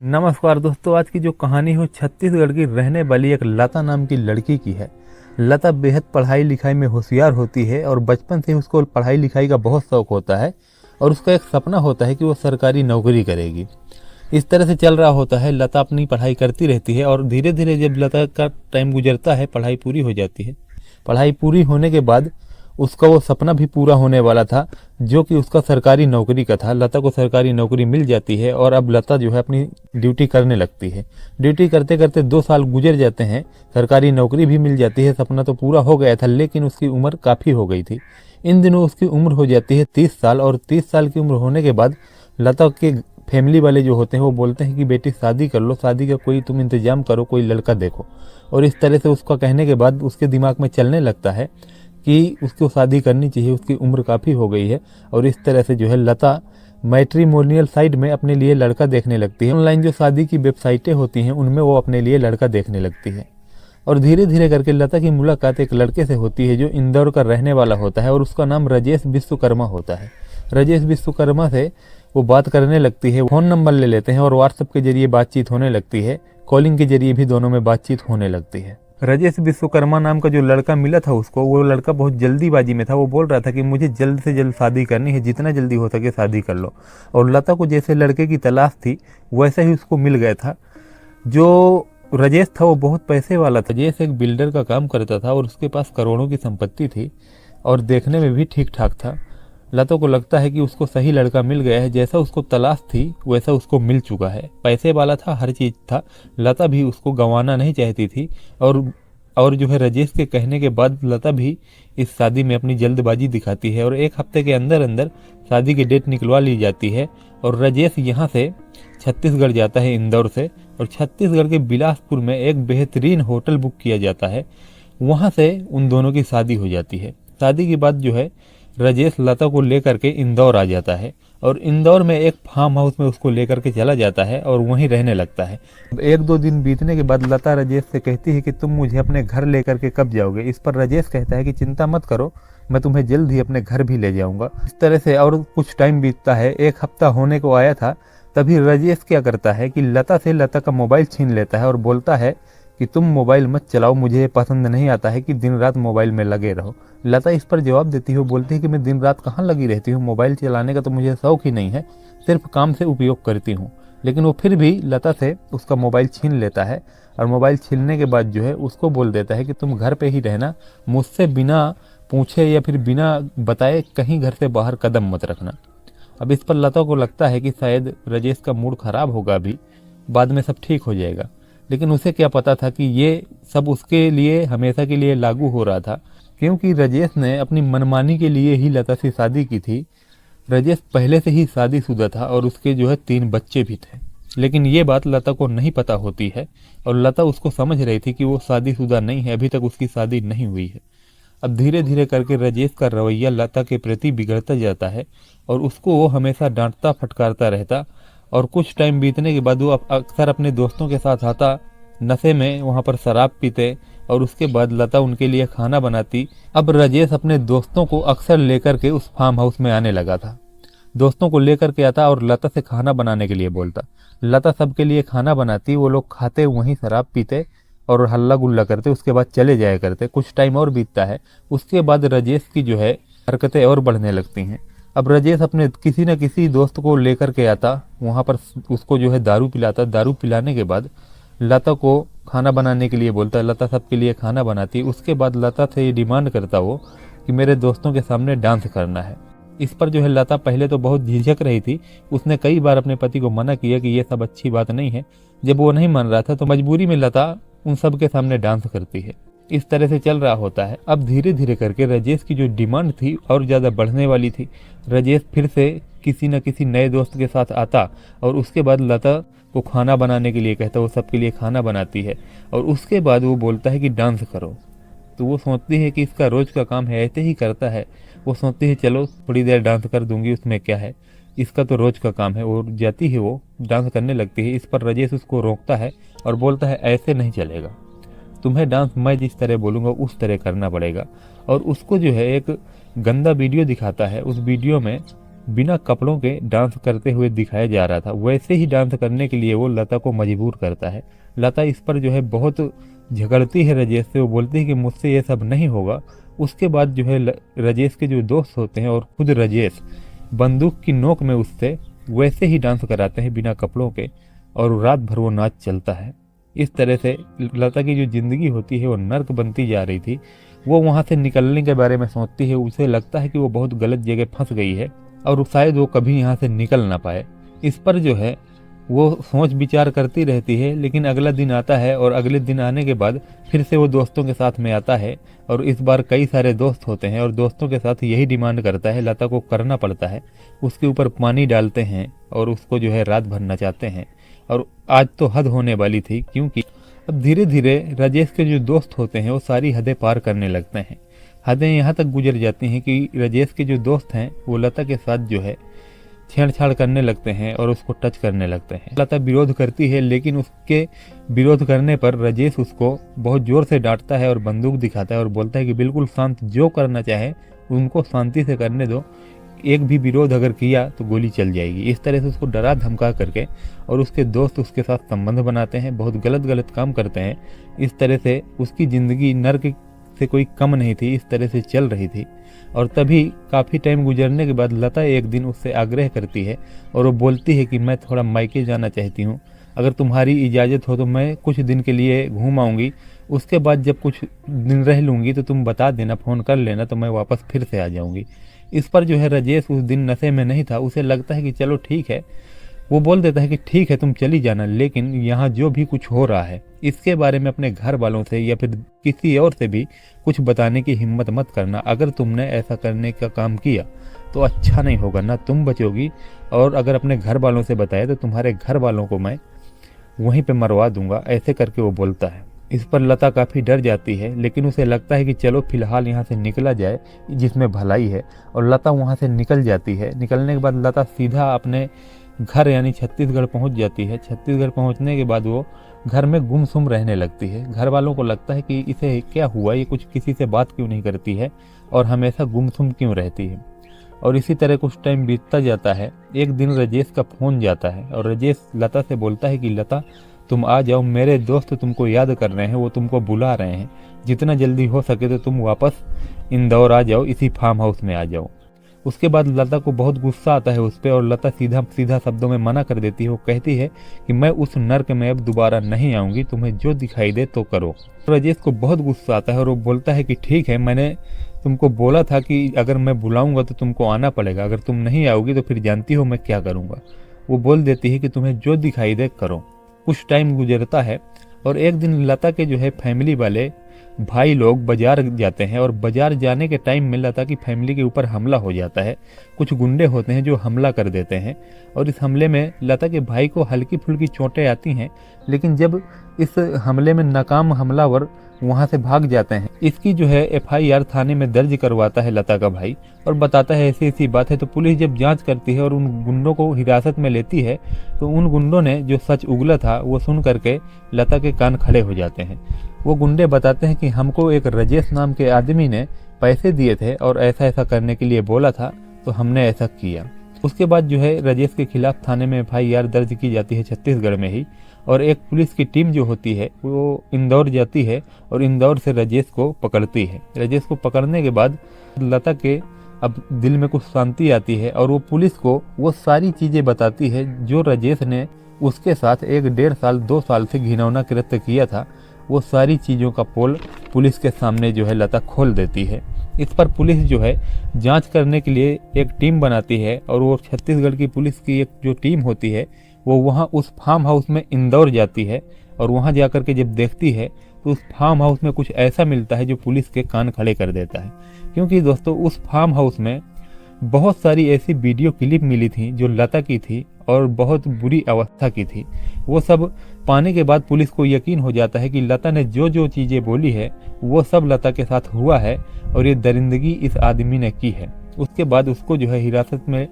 नमस्कार दोस्तों, आज की जो कहानी है छत्तीसगढ़ की रहने वाली एक लता नाम की लड़की की है। लता बेहद पढ़ाई लिखाई में होशियार होती है और बचपन से ही उसको पढ़ाई लिखाई का बहुत शौक होता है और उसका एक सपना होता है कि वो सरकारी नौकरी करेगी। इस तरह से चल रहा होता है। लता अपनी पढ़ाई करती रहती है और धीरे धीरे जब लता का टाइम गुजरता है, पढ़ाई पूरी हो जाती है। पढ़ाई पूरी होने के बाद उसका वो सपना भी पूरा होने वाला था, जो कि उसका सरकारी नौकरी का था। लता को सरकारी नौकरी मिल जाती है और अब लता जो है अपनी ड्यूटी करने लगती है। ड्यूटी करते करते 2 साल गुजर जाते हैं, सरकारी नौकरी भी मिल जाती है। सपना तो पूरा हो गया था, लेकिन उसकी उम्र काफ़ी हो गई थी। इन दिनों उसकी उम्र हो जाती है 30 साल, और 30 साल की उम्र होने के बाद लता के फैमिली वाले जो होते हैं वो बोलते हैं कि बेटी शादी कर लो, शादी का कोई तुम इंतजाम करो, कोई लड़का देखो। और इस तरह से उसका कहने के बाद उसके दिमाग में चलने लगता है कि उसको शादी करनी चाहिए, उसकी उम्र काफ़ी हो गई है। और इस तरह से जो है लता मैट्रिमोनियल साइट में अपने लिए लड़का देखने लगती है। ऑनलाइन जो शादी की वेबसाइटें होती हैं उनमें वो अपने लिए लड़का देखने लगती है। और धीरे धीरे करके लता की मुलाकात एक लड़के से होती है जो इंदौर का रहने वाला होता है और उसका नाम राजेश विश्वकर्मा होता है। राजेश विश्वकर्मा से वो बात करने लगती है, फ़ोन नंबर ले लेते हैं और व्हाट्सएप के जरिए बातचीत होने लगती है। कॉलिंग के जरिए भी दोनों में बातचीत होने लगती है। राजेश विश्वकर्मा नाम का जो लड़का मिला था उसको, वो लड़का बहुत जल्दीबाजी में था। वो बोल रहा था कि मुझे जल्द से जल्द शादी करनी है, जितना जल्दी हो सके शादी कर लो। और लता को जैसे लड़के की तलाश थी वैसे ही उसको मिल गया था। जो राजेश था वो बहुत पैसे वाला था। राजेश एक बिल्डर का काम करता था और उसके पास करोड़ों की संपत्ति थी और देखने में भी ठीक ठाक था। लता को लगता है कि उसको सही लड़का मिल गया है, जैसा उसको तलाश थी वैसा उसको मिल चुका है। पैसे वाला था, हर चीज़ था। लता भी उसको गंवाना नहीं चाहती थी। और जो है राजेश के कहने के बाद लता भी इस शादी में अपनी जल्दबाजी दिखाती है और 1 हफ्ते के अंदर अंदर शादी की डेट निकलवा ली जाती है। और राजेश यहाँ से छत्तीसगढ़ जाता है, इंदौर से, और छत्तीसगढ़ के बिलासपुर में एक बेहतरीन होटल बुक किया जाता है। वहाँ से उन दोनों की शादी हो जाती है। शादी के बाद जो है राजेश लता को लेकर के इंदौर आ जाता है और इंदौर में एक फार्म हाउस में उसको लेकर के चला जाता है और वहीं रहने लगता है। 1-2 दिन बीतने के बाद लता राजेश से कहती है कि तुम मुझे अपने घर लेकर के कब जाओगे। इस पर राजेश कहता है कि चिंता मत करो, मैं तुम्हें जल्द ही अपने घर भी ले जाऊंगा। इस तरह से और कुछ टाइम बीतता है। 1 हफ्ता होने को आया था, तभी राजेश क्या करता है कि लता का मोबाइल छीन लेता है और बोलता है कि तुम मोबाइल मत चलाओ, मुझे पसंद नहीं आता है कि दिन रात मोबाइल में लगे रहो। लता इस पर जवाब देती है, बोलती है कि मैं दिन रात कहाँ लगी रहती हूँ, मोबाइल चलाने का तो मुझे शौक ही नहीं है, सिर्फ काम से उपयोग करती हूँ। लेकिन वो फिर भी लता से उसका मोबाइल छीन लेता है और मोबाइल छीनने के बाद जो है उसको बोल देता है कि तुम घर पे ही रहना, मुझसे बिना पूछे या फिर बिना बताए कहीं घर से बाहर कदम मत रखना। अब इस पर लता को लगता है कि शायद राजेश का मूड खराब होगा, अभी बाद में सब ठीक हो जाएगा। लेकिन उसे क्या पता था कि ये सब उसके लिए हमेशा के लिए लागू हो रहा था, क्योंकि राजेश ने अपनी मनमानी के लिए ही लता से शादी की थी। राजेश पहले से ही शादीशुदा था और उसके जो है 3 बच्चे भी थे। लेकिन ये बात लता को नहीं पता होती है और लता उसको समझ रही थी कि वो शादीशुदा नहीं है, अभी तक उसकी शादी नहीं हुई है। अब धीरे धीरे करके राजेश का रवैया लता के प्रति बिगड़ता जाता है और उसको वो हमेशा डांटता फटकारता रहता। और कुछ टाइम बीतने के बाद वो अक्सर अपने दोस्तों के साथ आता, नशे में वहाँ पर शराब पीते और उसके बाद लता उनके लिए खाना बनाती। अब राजेश अपने दोस्तों को अक्सर लेकर के उस फार्म हाउस में आने लगा था। दोस्तों को लेकर के आता और लता से खाना बनाने के लिए बोलता। लता सबके लिए खाना बनाती, वो लोग खाते, वहीं शराब पीते और हल्ला गुल्ला करते, उसके बाद चले जाया करते। कुछ टाइम और बीतता है, उसके बाद राजेश की जो है हरकतें और बढ़ने लगती हैं। अब राजेश अपने किसी न किसी दोस्त को लेकर के आता, वहाँ पर उसको जो है दारू पिलाता। दारू पिलाने के बाद लता को खाना बनाने के लिए बोलता, लता सबके लिए खाना बनाती। उसके बाद लता से ये डिमांड करता वो कि मेरे दोस्तों के सामने डांस करना है। इस पर जो है लता पहले तो बहुत झिझक रही थी, उसने कई बार अपने पति को मना किया कि ये सब अच्छी बात नहीं है। जब वो नहीं मान रहा था तो मजबूरी में लता उन सब के सामने डांस करती है। इस तरह से चल रहा होता है। अब धीरे धीरे करके राजेश की जो डिमांड थी और ज़्यादा बढ़ने वाली थी। राजेश फिर से किसी न किसी नए दोस्त के साथ आता और उसके बाद लता को खाना बनाने के लिए कहता, वो सबके लिए खाना बनाती है और उसके बाद वो बोलता है कि डांस करो। तो वो सोचती है कि इसका रोज़ का काम है, ऐसे ही करता है। वो सोचती है चलो थोड़ी देर डांस कर दूंगी, उसमें क्या है, इसका तो रोज़ का काम है। और जाती है, वो डांस करने लगती है। इस पर राजेश उसको रोकता है और बोलता है ऐसे नहीं चलेगा, तुम्हें डांस मैं जिस तरह बोलूँगा उस तरह करना पड़ेगा। और उसको जो है एक गंदा वीडियो दिखाता है। उस वीडियो में बिना कपड़ों के डांस करते हुए दिखाया जा रहा था। वैसे ही डांस करने के लिए वो लता को मजबूर करता है। लता इस पर जो है बहुत झगड़ती है राजेश से। वो बोलती है कि मुझसे ये सब नहीं होगा। उसके बाद जो है राजेश के जो दोस्त होते हैं और खुद राजेश बंदूक की नोक में उससे वैसे ही डांस कराते हैं बिना कपड़ों के, और रात भर वो नाच चलता है। इस तरह से लता की जो ज़िंदगी होती है वो नर्क बनती जा रही थी। वो वहाँ से निकलने के बारे में सोचती है। उसे लगता है कि वो बहुत गलत जगह फंस गई है और शायद वो कभी यहाँ से निकल ना पाए। इस पर जो है वो सोच विचार करती रहती है। लेकिन अगला दिन आता है और अगले दिन आने के बाद फिर से वो दोस्तों के साथ में आता है, और इस बार कई सारे दोस्त होते हैं और दोस्तों के साथ यही डिमांड करता है। लता को करना पड़ता है, उसके ऊपर पानी डालते हैं और उसको जो है रात भर नचाते हैं। और आज तो हद होने वाली थी, क्योंकि अब धीरे धीरे राजेश के जो दोस्त होते हैं वो सारी हदें पार करने लगते हैं। हदें यहाँ तक गुजर जाती हैं कि राजेश के जो दोस्त हैं वो लता के साथ जो है छेड़छाड़ करने लगते हैं और उसको टच करने लगते हैं। लता विरोध करती है, लेकिन उसके विरोध करने पर राजेश उसको बहुत जोर से डांटता है और बंदूक दिखाता है और बोलता है कि बिल्कुल शांत, जो करना चाहे उनको शांति से करने दो, एक भी विरोध अगर किया तो गोली चल जाएगी। इस तरह से उसको डरा धमका करके और उसके दोस्त उसके साथ संबंध बनाते हैं, बहुत गलत गलत काम करते हैं। इस तरह से उसकी ज़िंदगी नर्क से कोई कम नहीं थी, इस तरह से चल रही थी। और तभी काफ़ी टाइम गुजरने के बाद लता एक दिन उससे आग्रह करती है और वो बोलती है कि मैं थोड़ा मायके जाना चाहती हूँ, अगर तुम्हारी इजाज़त हो तो मैं कुछ दिन के लिए घूम आऊँगी। उसके बाद जब कुछ दिन रह लूँगी तो तुम बता देना, फ़ोन कर लेना, तो मैं वापस फिर से आ जाऊँगी। इस पर जो है राजेश उस दिन नशे में नहीं था। उसे लगता है कि चलो ठीक है, वो बोल देता है कि ठीक है तुम चली जाना, लेकिन यहाँ जो भी कुछ हो रहा है इसके बारे में अपने घर वालों से या फिर किसी और से भी कुछ बताने की हिम्मत मत करना। अगर तुमने ऐसा करने का काम किया तो अच्छा नहीं होगा, ना तुम बचोगी, और अगर अपने घर वालों से बताया तो तुम्हारे घर वालों को मैं वहीं पे मरवा दूंगा। ऐसे करके वो बोलता है। इस पर लता काफ़ी डर जाती है, लेकिन उसे लगता है कि चलो फिलहाल यहाँ से निकला जाए जिसमें भलाई है, और लता वहाँ से निकल जाती है। निकलने के बाद लता सीधा अपने घर यानी छत्तीसगढ़ पहुँच जाती है। छत्तीसगढ़ पहुँचने के बाद वो घर में गुमसुम रहने लगती है। घर वालों को लगता है कि इसे क्या हुआ, ये कुछ किसी से बात क्यों नहीं करती है और हमेशा गुमसुम क्यों रहती है। और इसी तरह कुछ टाइम बीतता जाता है। एक दिन राजेश का फ़ोन जाता है और राजेश लता से बोलता है कि लता तुम आ जाओ, मेरे दोस्त तुमको याद कर रहे हैं, वो तुमको बुला रहे हैं, जितना जल्दी हो सके तो तुम वापस इंदौर आ जाओ, इसी फार्म हाउस में आ जाओ। उसके बाद लता को बहुत गुस्सा आता है उस पर, और लता सीधा सीधा शब्दों में मना कर देती है। वो कहती है कि मैं उस नर्क में अब दोबारा नहीं आऊँगी, तुम्हें जो दिखाई दे तो करो। राजेश को बहुत गुस्सा आता है और वो बोलता है कि ठीक है, मैंने तुमको बोला था कि अगर मैं बुलाऊंगा तो तुमको आना पड़ेगा, अगर तुम नहीं आओगी तो फिर जानती हो मैं क्या करूँगा। वो बोल देती है कि तुम्हें जो दिखाई दे करो। कुछ टाइम गुजरता है और एक दिन लता के जो है फैमिली वाले भाई लोग बाजार जाते हैं, और बाजार जाने के टाइम में लता की फैमिली के ऊपर हमला हो जाता है। कुछ गुंडे होते हैं जो हमला कर देते हैं, और इस हमले में लता के भाई को हल्की फुल्की चोटें आती हैं। लेकिन जब इस हमले में नाकाम हमलावर वहां से भाग जाते हैं, इसकी जो है FIR थाने में दर्ज करवाता है लता का भाई और बताता है ऐसी ऐसी बात है। तो पुलिस जब जांच करती है और उन गुंडों को हिरासत में लेती है, तो उन गुंडों ने जो सच उगला था वो सुन करके लता के कान खड़े हो जाते हैं। वो गुंडे बताते हैं कि हमको एक राजेश नाम के आदमी ने पैसे दिए थे और ऐसा ऐसा करने के लिए बोला था, तो हमने ऐसा किया। उसके बाद जो है राजेश के खिलाफ थाने में FIR दर्ज की जाती है छत्तीसगढ़ में ही, और एक पुलिस की टीम जो होती है वो इंदौर जाती है और इंदौर से राजेश को पकड़ती है। राजेश को पकड़ने के बाद लता के अब दिल में कुछ शांति आती है और वो पुलिस को वो सारी चीज़ें बताती है जो राजेश ने उसके साथ 1-1.5 साल 2 साल से घिनौना कृत्य किया था। वो सारी चीज़ों का पोल पुलिस के सामने जो है लता खोल देती है। इस पर पुलिस जो है जांच करने के लिए एक टीम बनाती है, और वो छत्तीसगढ़ की पुलिस की एक जो टीम होती है वो वहाँ उस फार्म हाउस में इंदौर जाती है, और वहाँ जाकर के जब देखती है तो उस फार्म हाउस में कुछ ऐसा मिलता है जो पुलिस के कान खड़े कर देता है। क्योंकि दोस्तों उस फार्म हाउस में बहुत सारी ऐसी वीडियो क्लिप मिली थी जो लता की थी और बहुत बुरी अवस्था की थी। वो सब पाने के बाद पुलिस को यकीन हो जाता है कि लता ने जो जो चीज़ें बोली है वो सब लता के साथ हुआ है और ये दरिंदगी इस आदमी ने की है। उसके बाद उसको जो है हिरासत में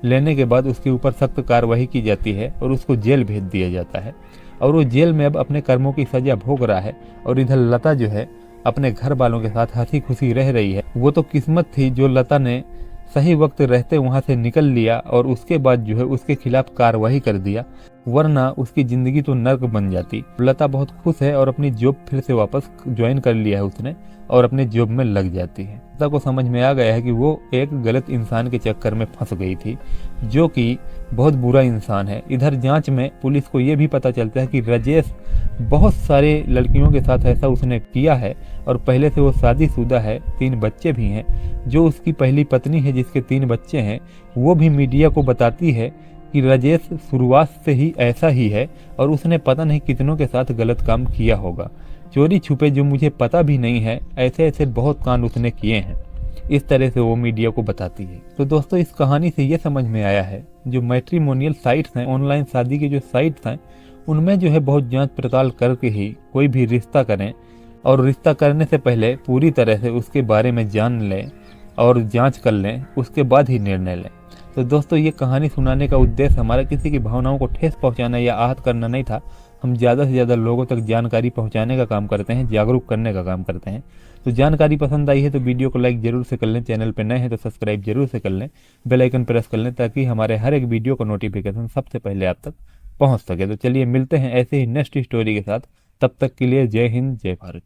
लेने के बाद उसके ऊपर सख्त कार्रवाई की जाती है और उसको जेल भेज दिया जाता है, और वो जेल में अब अपने कर्मों की सजा भोग रहा है। और इधर लता जो है अपने घर वालों के साथ हंसी खुशी रह रही है। वो तो किस्मत थी जो लता ने सही वक्त रहते वहाँ से निकल लिया और उसके बाद जो है उसके खिलाफ कार्रवाई कर दिया, वरना उसकी ज़िंदगी तो नर्क बन जाती। लता बहुत खुश है और अपनी जॉब फिर से वापस ज्वाइन कर लिया है उसने और अपने जॉब में लग जाती है। लता को समझ में आ गया है कि वो एक गलत इंसान के चक्कर में फंस गई थी, जो कि बहुत बुरा इंसान है। इधर जांच में पुलिस को ये भी पता चलता है कि राजेश बहुत सारे लड़कियों के साथ ऐसा उसने किया है और पहले से वो शादीशुदा है, 3 बच्चे भी हैं। जो उसकी पहली पत्नी है जिसके 3 बच्चे हैं, वो भी मीडिया को बताती है कि राजेश शुरुआत से ही ऐसा ही है और उसने पता नहीं कितनों के साथ गलत काम किया होगा, चोरी छुपे जो मुझे पता भी नहीं है, ऐसे ऐसे बहुत कांड उसने किए हैं। इस तरह से वो मीडिया को बताती है। तो दोस्तों, इस कहानी से ये समझ में आया है जो मैट्रिमोनियल साइट्स हैं, ऑनलाइन शादी के जो साइट्स हैं, उनमें जो है बहुत जांच पड़ताल करके ही कोई भी रिश्ता करें और रिश्ता करने से पहले पूरी तरह से उसके बारे में जान लें और जांच कर लें, उसके बाद ही निर्णय लें। तो दोस्तों, ये कहानी सुनाने का उद्देश्य हमारा किसी की भावनाओं को ठेस पहुंचाना या आहत करना नहीं था। हम ज़्यादा से ज़्यादा लोगों तक जानकारी पहुंचाने का काम करते हैं, जागरूक करने का काम करते हैं। तो जानकारी पसंद आई है तो वीडियो को लाइक जरूर से कर लें, चैनल पर नए हैं तो सब्सक्राइब जरूर से कर लें, बेल आइकन प्रेस कर लें ताकि हमारे हर एक वीडियो का नोटिफिकेशन सबसे पहले आप तक पहुंच सके। तो चलिए मिलते हैं ऐसे ही नेक्स्ट स्टोरी के साथ, तब तक के लिए जय हिंद, जय भारत।